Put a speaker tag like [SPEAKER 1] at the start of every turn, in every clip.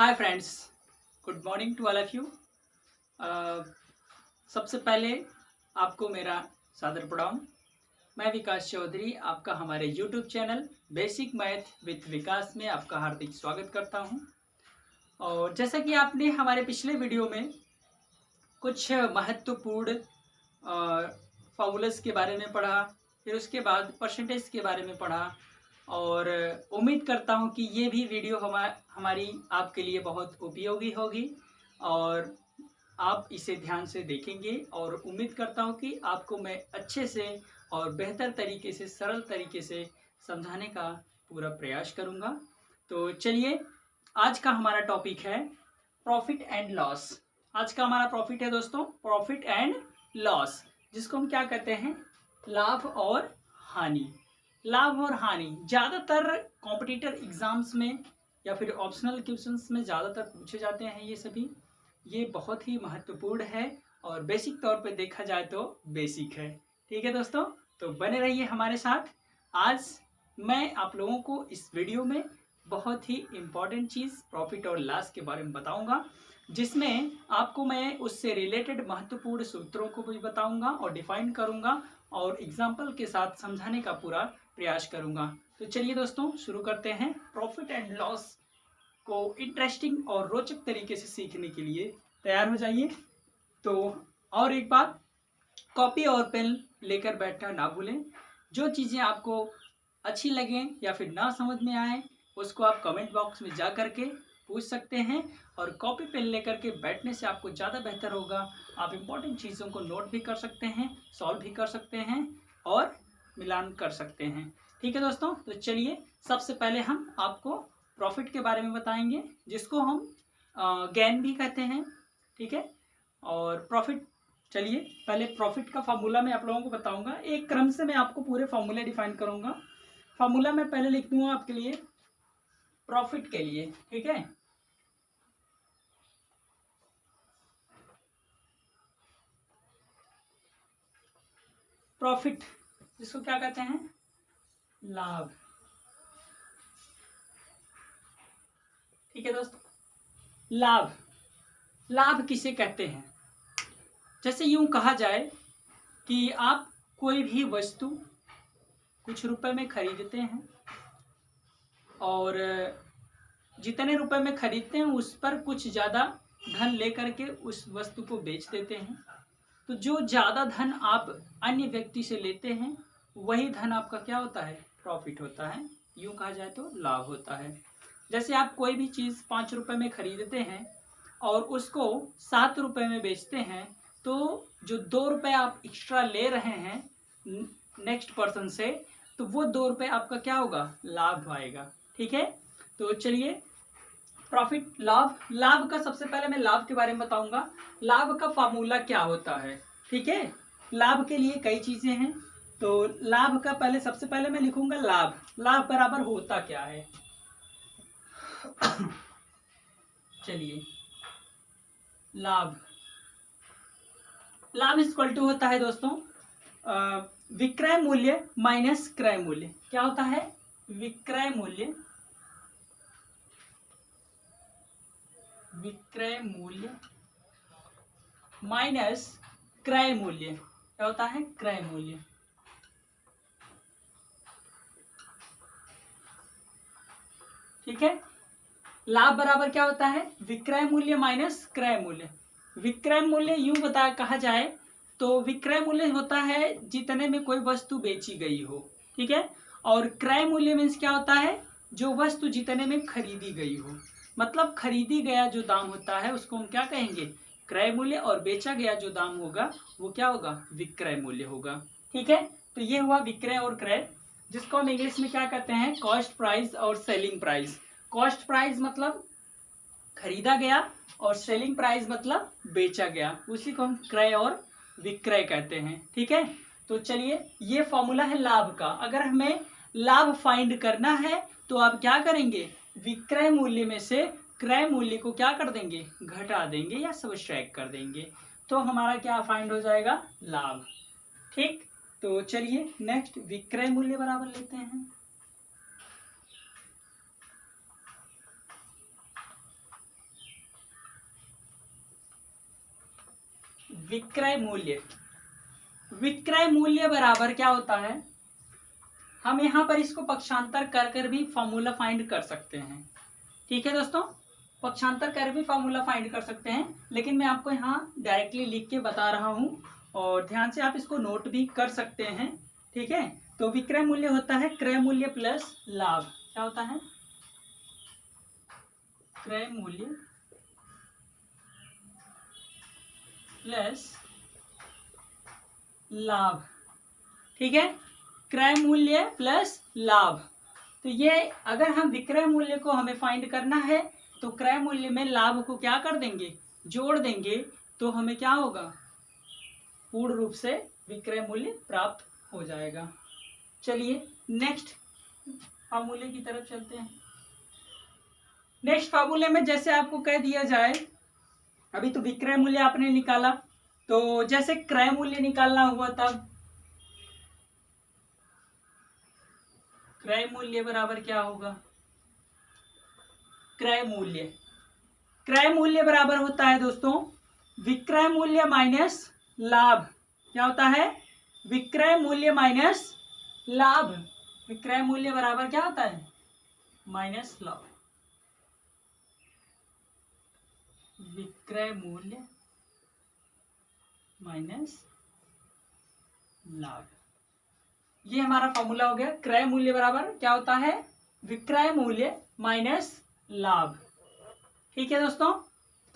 [SPEAKER 1] Hi friends, good morning to all of you. सबसे पहले आपको मेरा सादर प्रणाम। मैं विकास चौधरी आपका हमारे YouTube channel basic math with Vikas में आपका हार्दिक स्वागत करता हूं। और जैसा कि आपने हमारे पिछले वीडियो में कुछ महत्वपूर्ण फॉर्मूलास के बारे में पढ़ा, फिर उसके बाद परसेंटेज के बारे में पढ़ा और उम्मीद करता हूं कि ये भी वीडियो हमारी आपके लिए बहुत उपयोगी होगी और आप इसे ध्यान से देखेंगे। और उम्मीद करता हूं कि आपको मैं अच्छे से और बेहतर तरीके से, सरल तरीके से समझाने का पूरा प्रयास करूंगा। तो चलिए, आज का हमारा टॉपिक है प्रॉफिट एंड लॉस। आज का हमारा प्रॉफिट है दोस्तों, प्रॉफिट एंड लॉस, जिसको हम क्या कहते हैं, लाभ और हानि। लाभ और हानि ज़्यादातर कॉम्पिटिटर एग्जाम्स में या फिर ऑप्शनल क्वेश्चंस में ज़्यादातर पूछे जाते हैं। ये सभी ये बहुत ही महत्वपूर्ण है और बेसिक तौर पे देखा जाए तो बेसिक है। ठीक है दोस्तों, तो बने रहिए हमारे साथ। आज मैं आप लोगों को इस वीडियो में बहुत ही इम्पॉर्टेंट चीज़ प्रॉफिट और लॉस के बारे में बताऊंगा, जिसमें आपको मैं उससे रिलेटेड महत्वपूर्ण सूत्रों को भी बताऊंगा और डिफाइन करूंगा और एग्जाम्पल के साथ समझाने का पूरा प्रयास करूंगा। तो चलिए दोस्तों, शुरू करते हैं। प्रॉफिट एंड लॉस को इंटरेस्टिंग और रोचक तरीके से सीखने के लिए तैयार हो जाइए। तो और एक बात, कॉपी और पेन लेकर बैठना ना भूलें। जो चीज़ें आपको अच्छी लगें या फिर ना समझ में आए, उसको आप कमेंट बॉक्स में जा करके पूछ सकते हैं और कॉपी पेन लेकर के बैठने से आपको ज़्यादा बेहतर होगा। आप इम्पोर्टेंट चीज़ों को नोट भी कर सकते हैं, सॉल्व भी कर सकते हैं और मिलान कर सकते हैं। ठीक है दोस्तों, तो चलिए सबसे पहले हम आपको प्रॉफिट के बारे में बताएंगे, जिसको हम गेन भी कहते हैं। ठीक है, और प्रॉफिट, चलिए पहले प्रॉफिट का फार्मूला मैं आप लोगों को बताऊंगा। एक क्रम से मैं आपको पूरे फार्मूले डिफाइन करूंगा। फार्मूला मैं पहले लिख दूंगा आपके लिए प्रॉफिट के लिए। ठीक है, प्रॉफिट जिसको क्या कहते हैं, लाभ। ठीक है दोस्तों, लाभ, लाभ किसे कहते हैं? जैसे यूं कहा जाए कि आप कोई भी वस्तु कुछ रुपए में खरीदते हैं और जितने रुपए में खरीदते हैं उस पर कुछ ज़्यादा धन लेकर के उस वस्तु को बेच देते हैं। तो जो ज़्यादा धन आप अन्य व्यक्ति से लेते हैं, वही धन आपका क्या होता है, प्रॉफिट होता है। यूं कहा जाए तो लाभ होता है। जैसे आप कोई भी चीज़ 5 रुपए में खरीदते हैं और उसको 7 रुपए में बेचते हैं, तो जो 2 रुपए आप एक्स्ट्रा ले रहे हैं नेक्स्ट पर्सन से, तो वो 2 रुपए आपका क्या होगा, लाभ आएगा। ठीक है, तो चलिए प्रॉफिट, लाभ। लाभ का सबसे पहले मैं लाभ के बारे में बताऊंगा। लाभ का फार्मूला क्या होता है? ठीक है, लाभ के लिए कई चीजें हैं। तो लाभ का पहले, सबसे पहले मैं लिखूंगा लाभ। लाभ बराबर होता क्या है? चलिए, लाभ, लाभ इक्वल टू होता है दोस्तों विक्रय मूल्य माइनस क्रय मूल्य। क्या होता है? विक्रय मूल्य, विक्रय मूल्य माइनस क्रय मूल्य। क्या होता है? क्रय मूल्य। ठीक है, लाभ बराबर क्या होता है, विक्रय मूल्य माइनस क्रय मूल्य। विक्रय मूल्य यूं बता कहा जाए तो विक्रय मूल्य होता है जितने में कोई वस्तु बेची गई हो। ठीक है, और क्रय मूल्य मीन्स क्या होता है, जो वस्तु जितने में खरीदी गई हो। मतलब खरीदी गया जो दाम होता है उसको हम क्या कहेंगे, क्रय मूल्य, और बेचा गया जो दाम होगा वो क्या होगा, विक्रय मूल्य होगा। ठीक है, तो ये हुआ विक्रय और क्रय, जिसको हम इंग्लिश में क्या कहते हैं, कॉस्ट प्राइस और सेलिंग प्राइस। कॉस्ट प्राइस मतलब खरीदा गया और सेलिंग प्राइस मतलब बेचा गया, उसी को हम क्रय और विक्रय कहते हैं। ठीक है, तो चलिए ये फॉर्मूला है लाभ का। अगर हमें लाभ फाइंड करना है तो आप क्या करेंगे, विक्रय मूल्य में से क्रय मूल्य को क्या कर देंगे, घटा देंगे या सब्ट्रैक्ट कर देंगे, तो हमारा क्या फाइंड हो जाएगा, लाभ। ठीक, तो चलिए नेक्स्ट विक्रय मूल्य बराबर लेते हैं। विक्रय मूल्य। विक्रय मूल्य बराबर क्या होता है, हम यहाँ पर इसको पक्षांतर कर भी फॉर्मूला फाइंड कर सकते हैं। ठीक है दोस्तों, पक्षांतर कर भी फॉर्मूला फाइंड कर सकते हैं, लेकिन मैं आपको यहाँ डायरेक्टली लिख के बता रहा हूँ और ध्यान से आप इसको नोट भी कर सकते हैं। ठीक है, तो विक्रय मूल्य होता है क्रय मूल्य प्लस लाभ। क्या होता है, क्रय मूल्य प्लस लाभ। ठीक है, क्रय मूल्य प्लस लाभ। तो ये अगर हम विक्रय मूल्य को हमें फाइंड करना है तो क्रय मूल्य में लाभ को क्या कर देंगे, जोड़ देंगे, तो हमें क्या होगा, पूर्ण रूप से विक्रय मूल्य प्राप्त हो जाएगा। चलिए नेक्स्ट फार्मूले की तरफ चलते हैं। नेक्स्ट फार्मूले में जैसे आपको कह दिया जाए, अभी तो विक्रय मूल्य आपने निकाला, तो जैसे क्रय मूल्य निकालना हुआ तब क्रय मूल्य बराबर क्या होगा, क्रय मूल्य, क्रय मूल्य बराबर होता है दोस्तों विक्रय मूल्य माइनस लाभ। क्या होता है, विक्रय मूल्य माइनस लाभ। विक्रय मूल्य बराबर क्या होता है, माइनस लाभ। विक्रय मूल्य माइनस लाभ, ये हमारा फॉर्मूला हो गया। क्रय मूल्य बराबर क्या होता है, विक्रय मूल्य माइनस लाभ। ठीक है दोस्तों,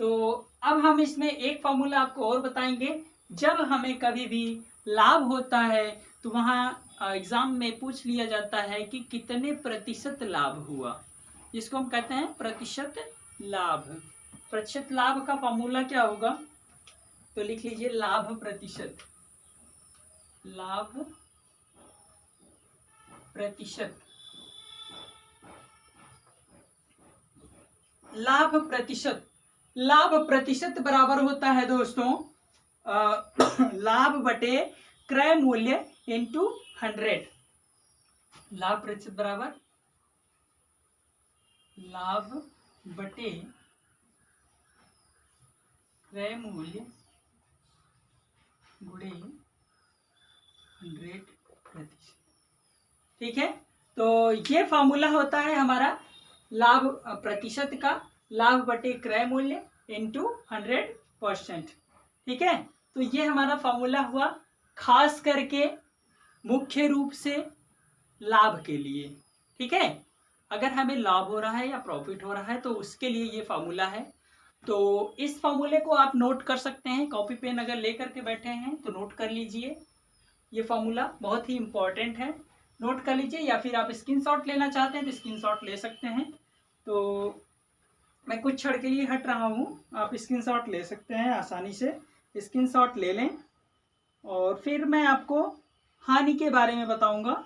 [SPEAKER 1] तो अब हम इसमें एक फॉर्मूला आपको और बताएंगे। जब हमें कभी भी लाभ होता है तो वहाँ एग्जाम में पूछ लिया जाता है कि कितने प्रतिशत लाभ हुआ, जिसको हम कहते हैं प्रतिशत लाभ। प्रतिशत लाभ का फॉर्मूला क्या होगा, तो लिख लीजिए लाभ प्रतिशत, लाभ प्रतिशत, लाभ प्रतिशत, लाभ प्रतिशत बराबर होता है दोस्तों लाभ बटे क्रय मूल्य इंटू 100। लाभ प्रतिशत बराबर लाभ बटे क्रय मूल्य गुणे 100%। ठीक है, तो ये फॉर्मूला होता है हमारा लाभ प्रतिशत का, लाभ बटे क्रय मूल्य इंटू 100%। ठीक है, तो ये हमारा फॉर्मूला हुआ खास करके मुख्य रूप से लाभ के लिए। ठीक है, अगर हमें लाभ हो रहा है या प्रॉफिट हो रहा है तो उसके लिए ये फॉर्मूला है। तो इस फॉर्मूले को आप नोट कर सकते हैं, कॉपी पेन अगर लेकर के बैठे हैं तो नोट कर लीजिए। ये फॉर्मूला बहुत ही इंपॉर्टेंट है, नोट कर लीजिए, या फिर आप स्क्रीनशॉट लेना चाहते हैं तो स्क्रीनशॉट ले सकते हैं। तो मैं कुछ क्षण के लिए हट रहा हूँ, आप स्क्रीनशॉट ले सकते हैं, आसानी से स्क्रीनशॉट ले लें। और फिर मैं आपको हानि के बारे में बताऊंगा,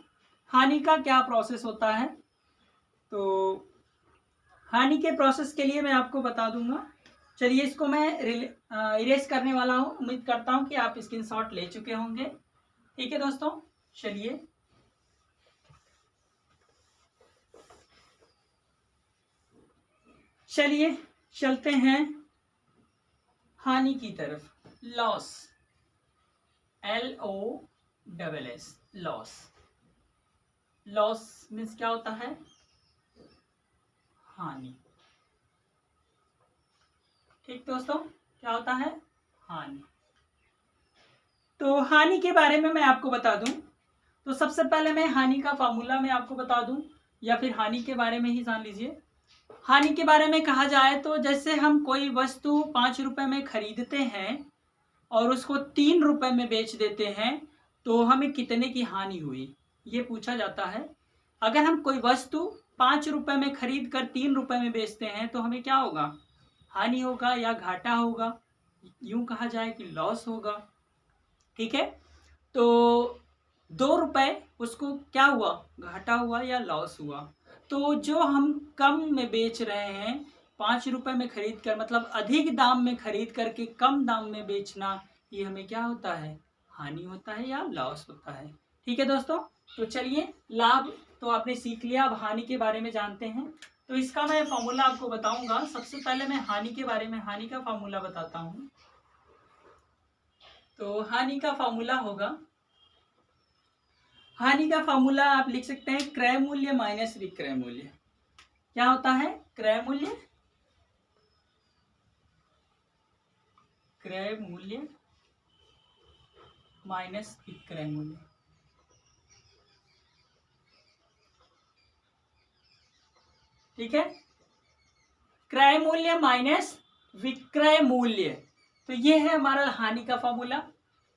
[SPEAKER 1] हानि का क्या प्रोसेस होता है। तो हानि के प्रोसेस के लिए मैं आपको बता दूंगा। चलिए इसको मैं इरेज करने वाला हूँ, उम्मीद करता हूँ कि आप स्क्रीनशॉट ले चुके होंगे। ठीक है दोस्तों, चलिए चलते हैं हानि की तरफ। Loss, LOSS, loss. Loss means क्या होता है, हानि। ठीक दोस्तों, क्या होता है, हानि। तो हानि के बारे में मैं आपको बता दूं, तो सबसे पहले मैं हानि का फॉर्मूला मैं आपको बता दूं, या फिर हानि के बारे में ही जान लीजिए। हानि के बारे में कहा जाए तो जैसे हम कोई वस्तु 5 रुपए में खरीदते हैं और उसको 3 रुपए में बेच देते हैं तो हमें कितने की हानि हुई, ये पूछा जाता है। अगर हम कोई वस्तु 5 रुपए में खरीद कर 3 रुपए में बेचते हैं तो हमें क्या होगा, हानि होगा या घाटा होगा, यूं कहा जाए कि लॉस होगा। ठीक है, तो 2 रुपए उसको क्या हुआ, घाटा हुआ या लॉस हुआ। तो जो हम कम में बेच रहे हैं, 5 रुपए में खरीद कर, मतलब अधिक दाम में खरीद करके कम दाम में बेचना, ये हमें क्या होता है, हानि होता है या लॉस होता है। ठीक है दोस्तों, तो चलिए लाभ तो आपने सीख लिया, अब हानि के बारे में जानते हैं। तो इसका मैं फॉर्मूला आपको बताऊंगा। सबसे पहले मैं हानि के बारे में, हानि का फॉर्मूला बताता हूँ। तो हानि का फॉर्मूला होगा, हानि का फॉर्मूला आप लिख सकते हैं क्रय मूल्य माइनस विक्रय मूल्य। क्या होता है? क्रय मूल्य, क्रय मूल्य माइनस विक्रय मूल्य। ठीक है, क्रय मूल्य माइनस विक्रय मूल्य, तो ये है हमारा हानि का फॉर्मूला।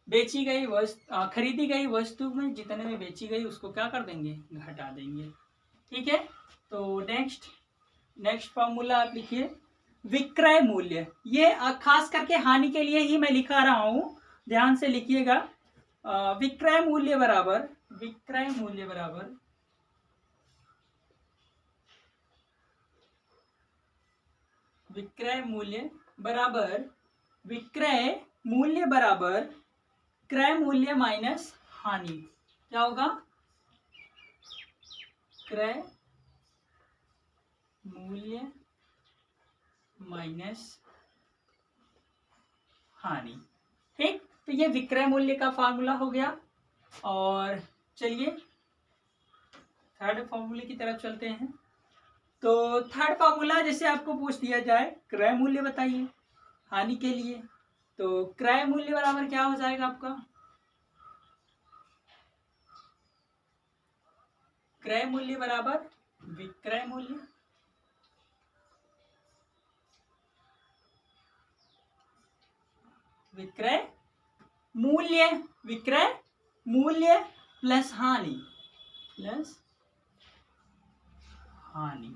[SPEAKER 1] बेची गई वस्तु, खरीदी गई वस्तु में जितने में बेची गई उसको क्या कर देंगे? घटा देंगे। ठीक है, तो नेक्स्ट फॉर्मूला आप लिखिए विक्रय मूल्य। ये खास करके हानि के लिए ही मैं लिखा रहा हूं, ध्यान से लिखिएगा। विक्रय मूल्य बराबर, विक्रय मूल्य बराबर विक्रय मूल्य बराबर विक्रय मूल्य बराबर क्रय मूल्य माइनस हानि। क्या होगा? क्रय मूल्य माइनस हानि। ठीक, तो ये विक्रय मूल्य का फॉर्मूला हो गया। और चलिए थर्ड फॉर्मूले की तरफ चलते हैं। तो थर्ड फॉर्मूला, जैसे आपको पूछ दिया जाए क्रय मूल्य बताइए हानि के लिए, तो क्रय मूल्य बराबर क्या हो जाएगा आपका? क्रय मूल्य बराबर विक्रय मूल्य, विक्रय मूल्य, विक्रय मूल्य प्लस हानि, प्लस हानि।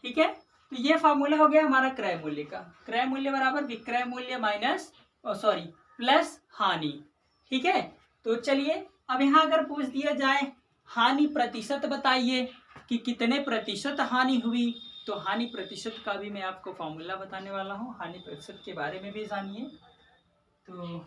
[SPEAKER 1] ठीक है, तो ये फॉर्मूला हो गया हमारा क्रय मूल्य का। क्रय मूल्य बराबर विक्रय मूल्य माइनस प्लस हानि। ठीक है, तो चलिए अब यहाँ अगर पूछ दिया जाए हानि प्रतिशत बताइए कि कितने प्रतिशत हानि हुई, तो हानि प्रतिशत का भी मैं आपको फॉर्मूला बताने वाला हूँ। हानि प्रतिशत के बारे में भी जानिए। तो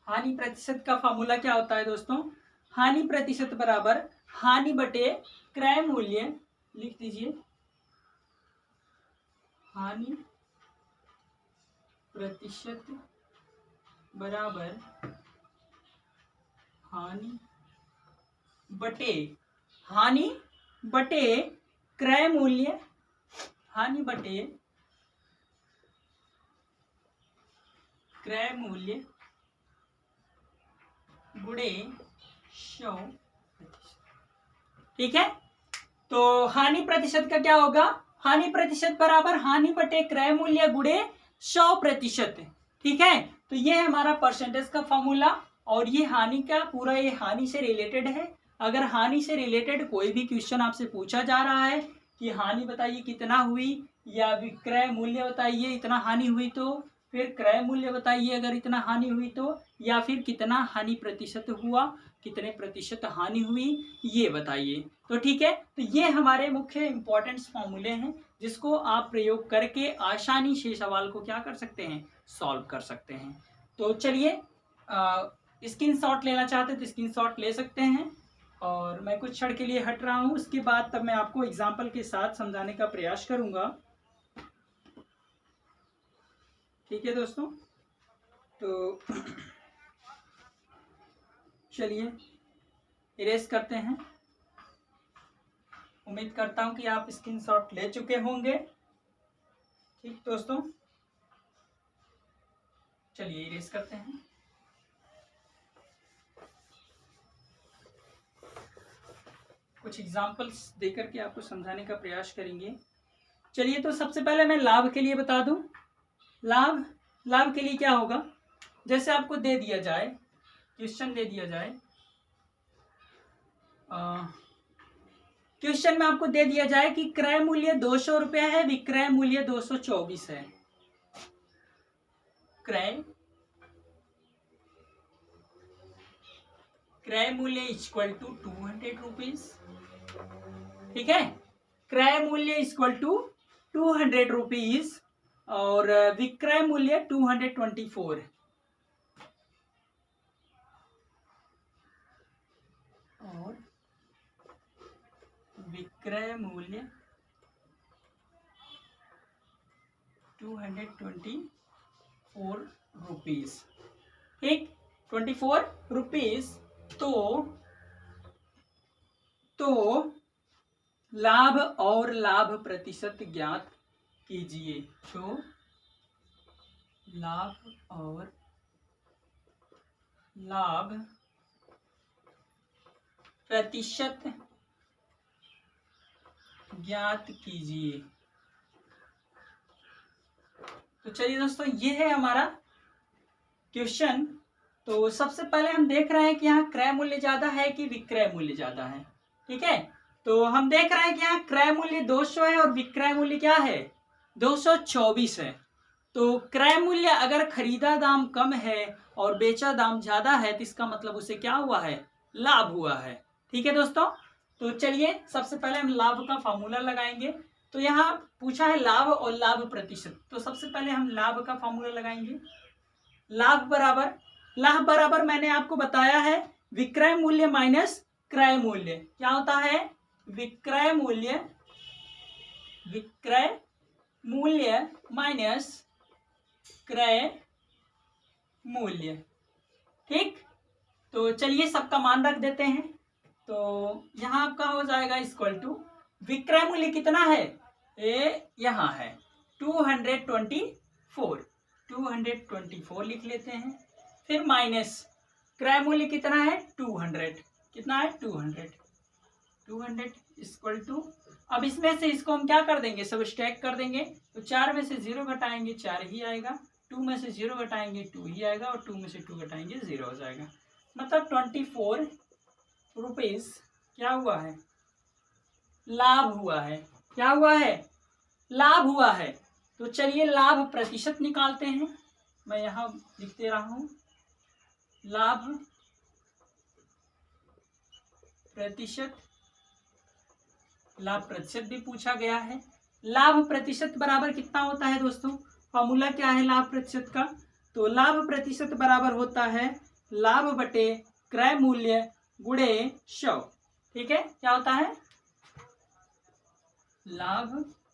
[SPEAKER 1] हानि प्रतिशत का फॉर्मूला क्या होता है दोस्तों? हानि प्रतिशत बराबर हानि बटे क्रय मूल्य, लिख दीजिए हानि प्रतिशत बराबर हानि बटे क्रय मूल्य, हानि बटे क्रय मूल्य गुणे 100%। ठीक है, तो हानि प्रतिशत का क्या होगा? हानि प्रतिशत बराबर हानि बटे क्रय मूल्य गुणे 100%। ठीक है, तो ये है हमारा परसेंटेज का फॉर्मूला। और ये हानि का पूरा, ये हानि से रिलेटेड है। अगर हानि से रिलेटेड कोई भी क्वेश्चन आपसे पूछा जा रहा है कि हानि बताइए कितना हुई, या विक्रय मूल्य बताइए इतना हानि हुई, तो फिर क्रय मूल्य बताइए अगर इतना हानि हुई तो, या फिर कितना हानि प्रतिशत हुआ, कितने प्रतिशत हानि हुई, ये बताइए। तो ठीक है, तो ये हमारे मुख्य इंपॉर्टेंट फॉर्मूले हैं जिसको आप प्रयोग करके आसानी से सवाल को क्या कर सकते हैं? सॉल्व कर सकते हैं। तो चलिए स्क्रीनशॉट लेना चाहते हैं तो स्क्रीनशॉट ले सकते हैं। और मैं कुछ क्षण के लिए हट रहा हूँ, उसके बाद तब मैं आपको एग्जाम्पल के साथ समझाने का प्रयास करूंगा। ठीक है दोस्तों, तो चलिए इरेज करते हैं। उम्मीद करता हूं कि आप स्क्रीनशॉट ले चुके होंगे। ठीक दोस्तों, चलिए इरेज करते हैं। कुछ एग्जांपल्स देकर के आपको समझाने का प्रयास करेंगे। चलिए, तो सबसे पहले मैं लाभ के लिए बता दूं। लाभ के लिए क्या होगा? जैसे आपको दे दिया जाए, क्वेश्चन दे दिया जाए, क्वेश्चन में आपको दे दिया जाए कि क्रय मूल्य 200 रुपया है, विक्रय मूल्य 224 है। क्रय मूल्य इक्वल टू 200 रुपीज। ठीक है, क्रय मूल्य इक्वल टू 200 रुपीज और विक्रय मूल्य 224 है। और क्रय मूल्य 224 रुपीज। ठीक, 24 रुपीज। तो लाभ और लाभ प्रतिशत ज्ञात कीजिए। तो लाभ और लाभ प्रतिशत ज्ञात कीजिए। तो चलिए दोस्तों, ये है हमारा क्वेश्चन। तो सबसे पहले हम देख रहे हैं कि यहाँ क्रय मूल्य ज्यादा है कि विक्रय मूल्य ज्यादा है। ठीक है, तो हम देख रहे हैं कि यहाँ क्रय मूल्य 200 है और विक्रय मूल्य क्या है, 224 है। तो क्रय मूल्य अगर खरीदा दाम कम है और बेचा दाम ज्यादा है तो इसका मतलब उसे क्या हुआ है, लाभ हुआ है। ठीक है दोस्तों, तो चलिए सबसे पहले हम लाभ का फॉर्मूला लगाएंगे। तो यहाँ पूछा है लाभ और लाभ प्रतिशत, तो सबसे पहले हम लाभ का फॉर्मूला लगाएंगे। लाभ बराबर मैंने आपको बताया है विक्रय मूल्य माइनस क्रय मूल्य। क्या होता है, विक्रय मूल्य माइनस क्रय मूल्य। ठीक, तो चलिए सबका मान रख देते हैं। तो यहां आपका हो जाएगा इक्वल टू, विक्रय मूल्य कितना है, ये यहां है 224 लिख लेते हैं। फिर माइनस क्रय मूल्य कितना है 200, कितना है 200 इक्वल टू, अब इसमें से इसको हम क्या कर देंगे, सब स्टैक कर देंगे। तो 4 में से 0 घटाएंगे 4 ही आएगा, 2 में से 0 घटाएंगे 2 ही आएगा और 2 में से 2 घटाएंगे 0 हो जाएगा। मतलब 24 रुपीज क्या हुआ है, लाभ हुआ है। क्या हुआ है, लाभ हुआ है। तो चलिए लाभ प्रतिशत निकालते हैं। मैं यहां लिख दे रहा हूं, लाभ प्रतिशत, लाभ प्रतिशत भी पूछा गया है। लाभ प्रतिशत बराबर कितना होता है दोस्तों, फॉर्मूला क्या है लाभ प्रतिशत का, तो लाभ प्रतिशत बराबर होता है लाभ बटे क्रय मूल्य गुणे 100। ठीक है, क्या होता है, लाभ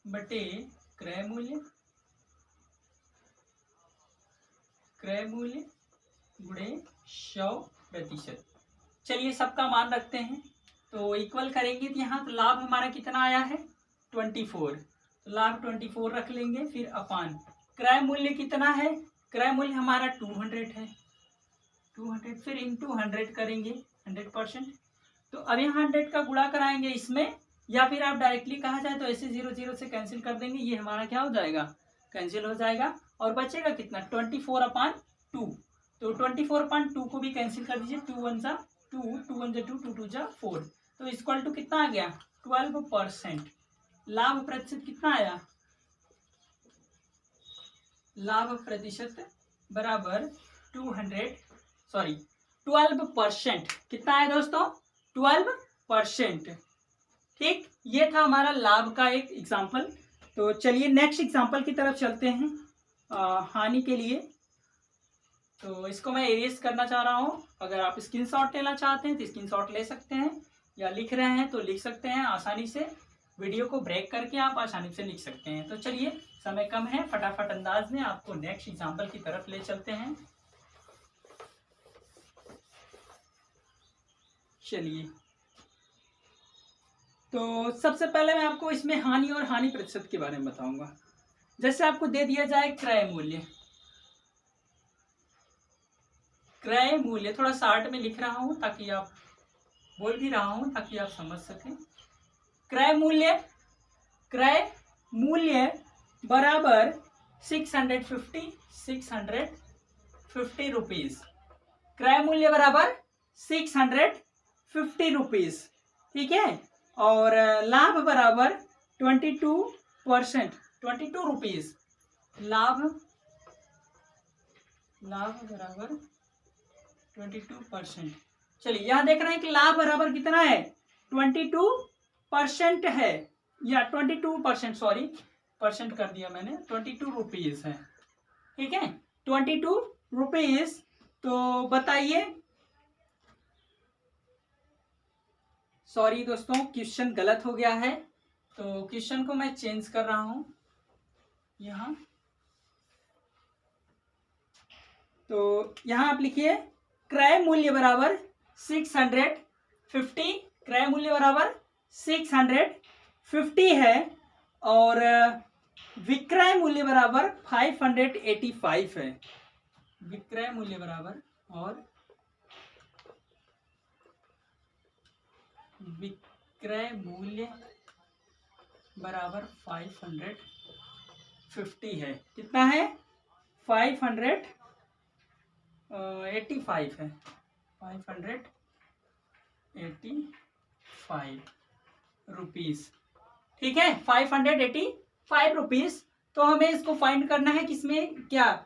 [SPEAKER 1] बटे क्रय मूल्य गुणे 100%। चलिए सबका मान रखते हैं। तो इक्वल करेंगे तो यहाँ तो लाभ हमारा कितना आया है 24, तो लाभ 24 रख लेंगे। फिर अपान क्रय मूल्य कितना है, क्रय मूल्य हमारा 200 है, 200 फिर इंटू 100 करेंगे 100%। तो अब यहाँ 100 का गुणा कराएंगे इसमें, या फिर आप डायरेक्टली कहा जाए तो ऐसे 0 से कैंसिल कर देंगे, ये हमारा क्या हो जाएगा, कैंसिल हो जाएगा। और बचेगा कितना 24/2। तो 24/2 को भी कैंसिल कर दीजिए, 2 1 जा 2, 2 1 जा 2, 2 2 जा 4। तो इक्वल टू कितना आ गया 12%। लाभ प्रतिशत कितना आया, लाभ प्रतिशत बराबर 12%। कितना है दोस्तों 12%। ठीक, ये था हमारा लाभ का एक एग्जाम्पल। तो चलिए नेक्स्ट एग्जाम्पल की तरफ चलते हैं। हानि के लिए, तो इसको मैं एरेज करना चाह रहा हूँ। अगर आप स्क्रीनशॉट लेना चाहते हैं तो स्क्रीनशॉट ले सकते हैं, या लिख रहे हैं तो लिख सकते हैं आसानी से। वीडियो को ब्रेक करके आप आसानी से लिख सकते हैं। तो चलिए समय कम है, फटाफट अंदाज में आपको नेक्स्ट एग्जाम्पल की तरफ ले चलते हैं। चलिए, तो सबसे पहले मैं आपको इसमें हानि और हानि प्रतिशत के बारे में बताऊंगा। जैसे आपको दे दिया जाए क्रय मूल्य, थोड़ा शार्ट में लिख रहा हूं ताकि आप, बोल भी रहा हूं ताकि आप समझ सकें। क्रय मूल्य बराबर 650 रुपीज। क्रय मूल्य बराबर 650 रुपीज। ठीक है, और लाभ बराबर 22%, 22 रुपीज। लाभ बराबर 22%। चलिए यहां देख रहे हैं कि लाभ बराबर कितना है 22% है, या 22%, सॉरी परसेंट कर दिया मैंने, 22 रुपीज है। ठीक है, 22 रुपीज। तो बताइए, सॉरी दोस्तों क्वेश्चन गलत हो गया है, तो क्वेश्चन को मैं चेंज कर रहा हूं यहाँ। तो यहाँ आप लिखिए क्रय मूल्य बराबर 650, क्रय मूल्य बराबर 650 है और विक्रय मूल्य बराबर 585 है। विक्रय मूल्य बराबर और विक्रय मूल्य बराबर 550 है। कितना है? 585 है, 585 रुपीज। ठीक है, 585 रुपीज। तो हमें इसको फाइंड करना है किसमें, क्या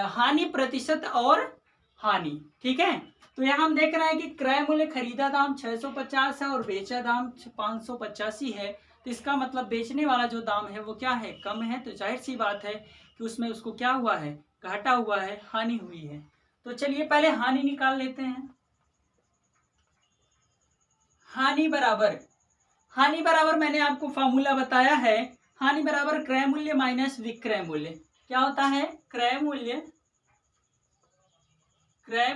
[SPEAKER 1] हानि प्रतिशत और हानि। ठीक है, तो यहाँ हम देख रहे हैं कि क्रय मूल्य खरीदा दाम 650 है और बेचा दाम 585 है। तो इसका मतलब बेचने वाला जो दाम है वो क्या है, कम है। तो जाहिर सी बात है कि उसमें उसको क्या हुआ है, घाटा हुआ है, हानि हुई है। तो चलिए पहले हानि निकाल लेते हैं। हानि बराबर मैंने आपको फॉर्मूला बताया है, हानि बराबर क्रय मूल्य माइनस विक्रय मूल्य। क्या होता है? क्रय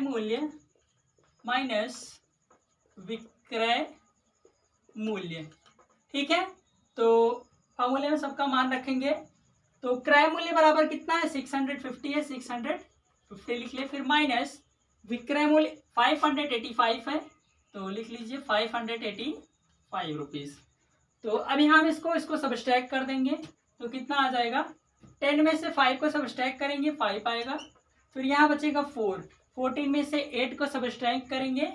[SPEAKER 1] मूल्य माइनस विक्रय मूल्य। ठीक है, तो फॉर्मूले में सबका मान रखेंगे। तो क्रय मूल्य बराबर कितना है, 650 है, 650 लिख ले। फिर माइनस विक्रय मूल्य 585 है, तो लिख लीजिए 585 रुपीज। तो अभी हम इसको सबस्ट्रैक्ट कर देंगे। तो कितना आ जाएगा, 10 में से 5 को सबस्ट्रैक्ट करेंगे 5 आएगा। फिर यहाँ बचेगा 4, 14 में से 8 को सबस्ट्रैक्ट करेंगे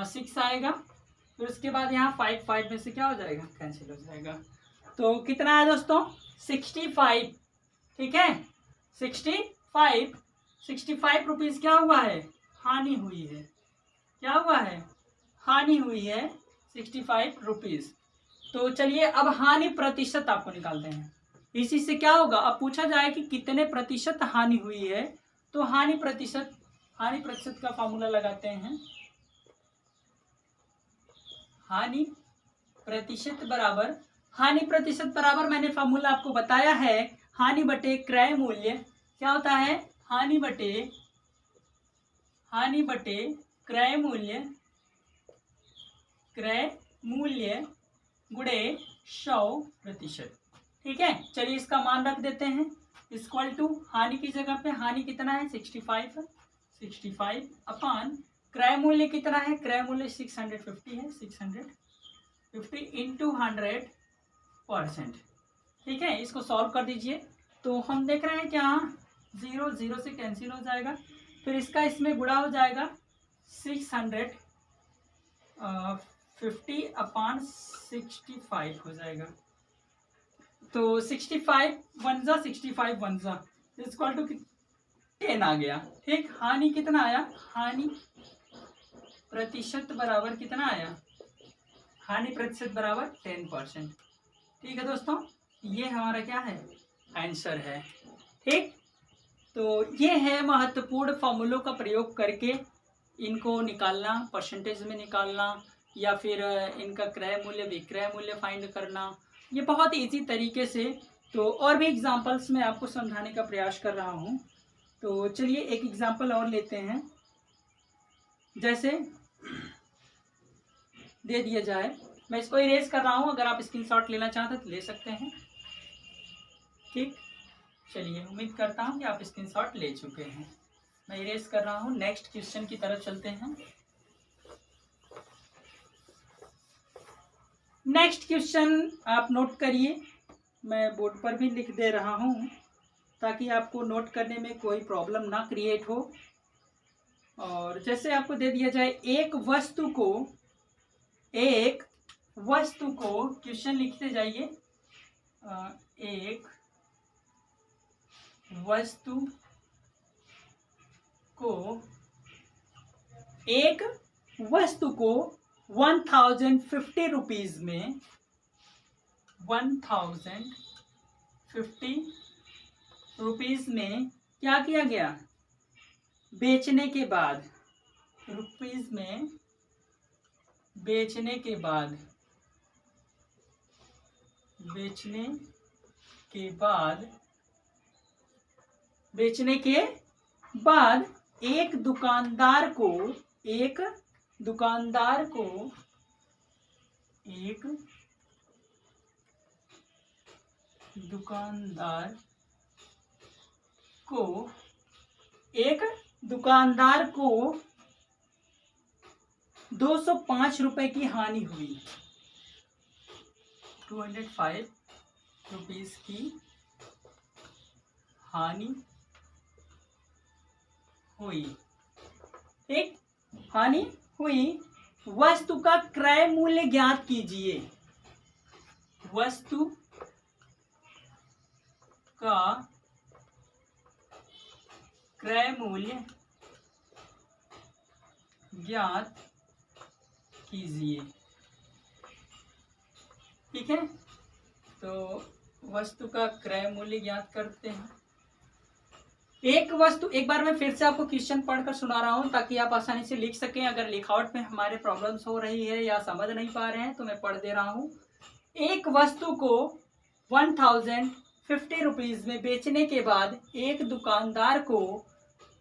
[SPEAKER 1] 6 आएगा। फिर उसके बाद यहाँ 5 में से क्या हो जाएगा, कैंसिल हो जाएगा। तो कितना है दोस्तों, 65। ठीक है, 65 रुपीज क्या हुआ है, हानि हुई है। क्या हुआ है, हानि हुई है 65 रुपीज। तो चलिए अब हानि प्रतिशत आपको निकालते हैं। इसी से क्या होगा, अब पूछा जाए कि कितने प्रतिशत हानि हुई है, तो हानि प्रतिशत का फॉर्मूला लगाते हैं। हानि प्रतिशत बराबर मैंने फॉर्मूला आपको बताया है, हानि बटे क्रय मूल्य। क्या होता है, हानि बटे क्रय मूल्य गुणे 100%। ठीक है, चलिए इसका मान रख देते हैं, इक्वल टू हानि की जगह पे हानि कितना है, 65 अपान क्रय मूल्य कितना है, क्रय मूल्य 650 है, 650 इंटू 100%। ठीक है, इसको सॉल्व कर दीजिए। तो हम देख रहे हैं कि यहाँ 0 से कैंसिल हो जाएगा। फिर इसका इसमें गुणा हो जाएगा, 650 अपान 65 हो जाएगा। तो 65 1 इक्वल टू 10 आ गया। ठीक, हानि कितना आया, हानि प्रतिशत बराबर कितना आया, हानि प्रतिशत बराबर 10%। ठीक है दोस्तों, ये हमारा क्या है, आंसर है। ठीक, तो ये है महत्वपूर्ण फॉर्मूलों का प्रयोग करके इनको निकालना, परसेंटेज में निकालना या फिर इनका क्रय मूल्य विक्रय मूल्य फाइंड करना, ये बहुत इजी तरीके से। तो और भी एग्जांपल्स मैं आपको समझाने का प्रयास कर रहा हूँ। तो चलिए एक एग्जांपल और लेते हैं। जैसे दे दिया जाए, मैं इसको इरेज कर रहा हूँ, अगर आप स्क्रीनशॉट लेना चाहते तो ले सकते हैं। ठीक, चलिए उम्मीद करता हूँ कि आप स्क्रीनशॉट ले चुके हैं। मैं इरेज कर रहा हूँ, नेक्स्ट क्वेश्चन की तरफ चलते हैं। नेक्स्ट क्वेश्चन आप नोट करिए, मैं बोर्ड पर भी लिख दे रहा हूँ ताकि आपको नोट करने में कोई प्रॉब्लम ना क्रिएट हो। और जैसे आपको दे दिया जाए, एक वस्तु को क्वेश्चन लिखते जाइए। एक वस्तु को 1050 रुपीज में 1050 रुपीज में क्या किया गया, बेचने के बाद, रुपीज में बेचने के बाद बेचने के बाद एक दुकानदार को 205 रुपए की हानि हुई। 205 रुपीस की हानि हुई। एक हानि हुई। वस्तु का क्रय मूल्य ज्ञात कीजिए। वस्तु का क्रय मूल्य ज्ञात कीजिए। ठीक है, तो वस्तु का क्रय मूल्य ज्ञात करते हैं। एक बार मैं फिर से आपको क्वेश्चन पढ़कर सुना रहा हूं ताकि आप आसानी से लिख सकें। अगर लिखावट में हमारे प्रॉब्लम्स हो रही है या समझ नहीं पा रहे हैं तो मैं पढ़ दे रहा हूं। एक वस्तु को 1050 रुपीज में बेचने के बाद एक दुकानदार को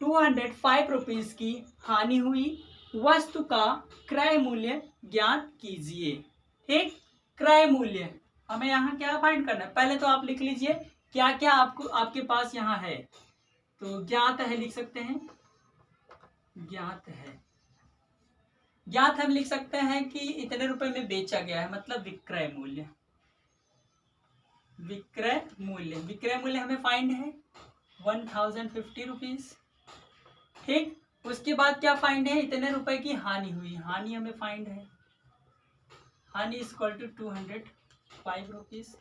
[SPEAKER 1] 205 रुपीज की हानि हुई। वस्तु का क्रय मूल्य ज्ञात कीजिए। ठीक, क्रय मूल्य हमें यहाँ क्या फाइंड करना है। पहले तो आप लिख लीजिए क्या क्या आपके पास यहाँ है। तो ज्ञात है लिख सकते हैं, ज्ञात हम लिख सकते हैं कि इतने रुपए में बेचा गया है, मतलब विक्रय मूल्य हमें फाइंड है 1050 रुपीज। ठीक, उसके बाद क्या फाइंड है, इतने रुपए की हानि हुई, हानि हमें फाइंड है, हानि इक्वल टू 205 रुपीज।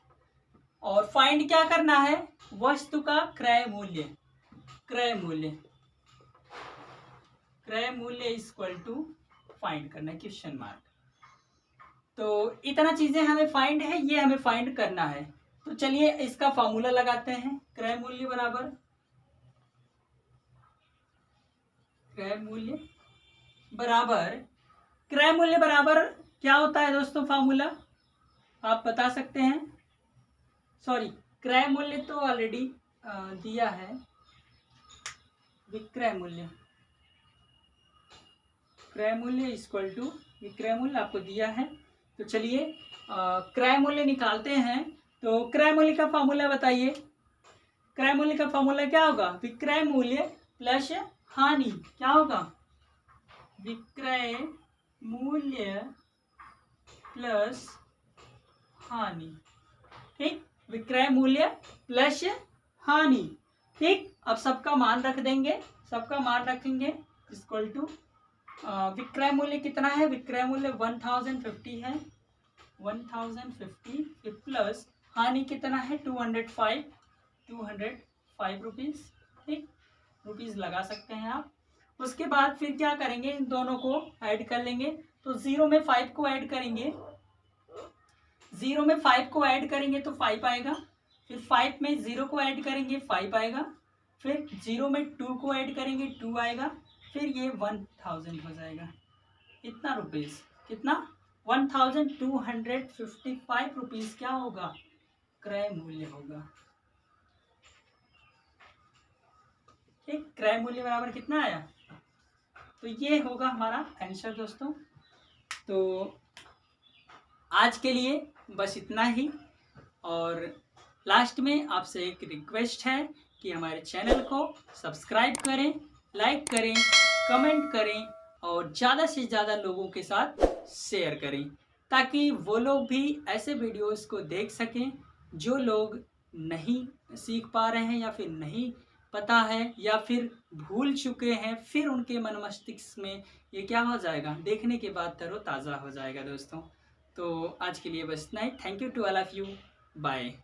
[SPEAKER 1] और फाइंड क्या करना है, वस्तु का क्रय मूल्य इक्वल टू फाइंड करना है क्वेश्चन मार्क। तो इतना चीजें हमें फाइंड है, ये हमें फाइंड करना है। तो चलिए इसका फॉर्मूला लगाते हैं। क्रय मूल्य बराबर क्या होता है दोस्तों, फॉर्मूला आप बता सकते हैं। सॉरी, क्रय मूल्य तो ऑलरेडी दिया है, विक्रय मूल्य इक्वल टू विक्रय मूल्य आपको दिया है। तो चलिए क्रय मूल्य निकालते हैं। तो क्रय मूल्य का फॉर्मूला बताइए। क्रय मूल्य का फॉर्मूला क्या होगा, विक्रय मूल्य प्लस हानि। क्या होगा, विक्रय मूल्य प्लस हानि। ठीक, विक्रय मूल्य प्लस हानि। ठीक, अब सबका मान रखेंगे इक्वल टू विक्रय मूल्य कितना है, विक्रय मूल्य 1050 है, 1050 प्लस हानि कितना है 205 रुपीज। ठीक, रुपीज लगा सकते हैं आप। उसके बाद फिर क्या करेंगे, इन दोनों को ऐड कर लेंगे। तो 0 में 5 को ऐड करेंगे, 0 में 5 को ऐड करेंगे तो 5 आएगा। फिर 5 में 0 को ऐड करेंगे 5 आएगा। फिर 0 में 2 को ऐड करेंगे 2 आएगा। फिर ये 1000 हो जाएगा। कितना रुपीस, कितना 1255 रुपीस क्या होगा, क्रय मूल्य होगा। ठीक, क्रय मूल्य बराबर कितना आया, तो ये होगा हमारा आंसर दोस्तों। तो आज के लिए बस इतना ही। और लास्ट में आपसे एक रिक्वेस्ट है कि हमारे चैनल को सब्सक्राइब करें, लाइक करें, कमेंट करें और ज़्यादा से ज़्यादा लोगों के साथ शेयर करें ताकि वो लोग भी ऐसे वीडियोस को देख सकें जो लोग नहीं सीख पा रहे हैं या फिर नहीं पता है या फिर भूल चुके हैं। फिर उनके मन मस्तिष्क में ये क्या हो जाएगा, देखने के बाद तरोताज़ा हो जाएगा दोस्तों। तो आज के लिए बस इतना ही। Thank you to all of you, bye.